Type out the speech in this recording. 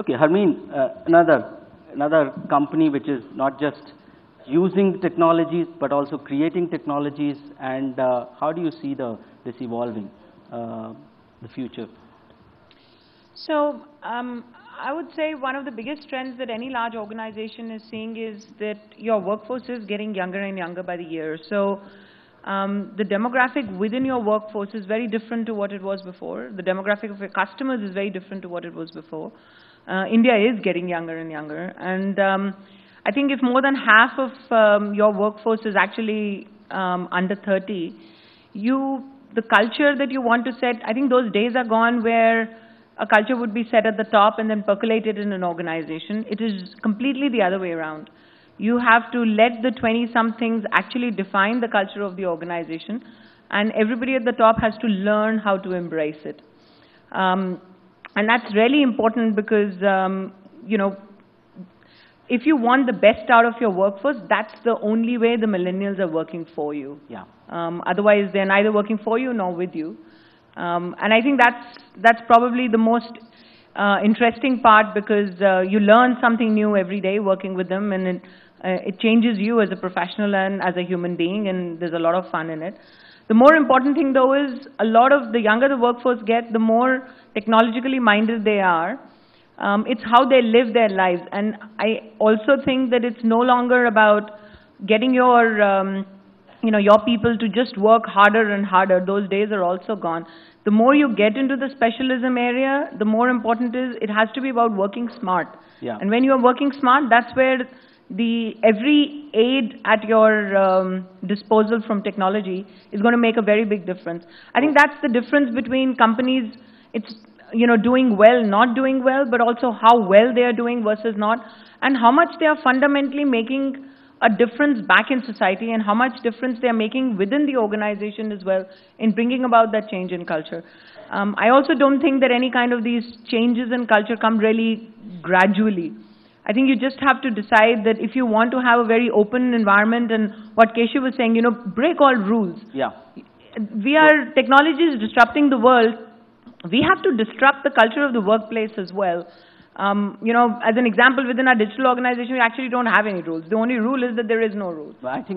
Okay, Harmeen, another company which is not just using technologies but also creating technologies, and how do you see this evolving the future? So I would say one of the biggest trends that any large organization is seeing is that your workforce is getting younger and younger by the year. So the demographic within your workforce is very different to what it was before. The demographic of your customers is very different to what it was before. India is getting younger and younger, and I think if more than half of your workforce is actually under 30, the culture that you want to set, I think those days are gone where a culture would be set at the top and then percolated in an organization. It is completely the other way around. You have to let the 20-somethings actually define the culture of the organization, and everybody at the top has to learn how to embrace it. And that's really important because, if you want the best out of your workforce, that's the only way the millennials are working for you. Yeah. Otherwise, they're neither working for you nor with you. And I think that's probably the most interesting part, because you learn something new every day working with them, and it changes you as a professional and as a human being, and there's a lot of fun in it. The more important thing, though, is the younger the workforce get, the more technologically minded they are. It's how they live their lives. And I also think that it's no longer about getting your people to just work harder and harder. Those days are also gone. The more you get into the specialism area, the more important it has to be about working smart. Yeah. And when you are working smart, that's where every aid at your disposal from technology is going to make a very big difference. I think that's the difference between companies. It's doing well, not doing well, but also how well they are doing versus not, and how much they are fundamentally making a difference back in society, and how much difference they are making within the organization as well in bringing about that change in culture. I also don't think that any kind of these changes in culture come really gradually. I think you just have to decide that if you want to have a very open environment, and what Keshav was saying, break all rules. Yeah. Technology is disrupting the world. We have to disrupt the culture of the workplace as well. As an example, within our digital organization, we actually don't have any rules. The only rule is that there is no rule. I think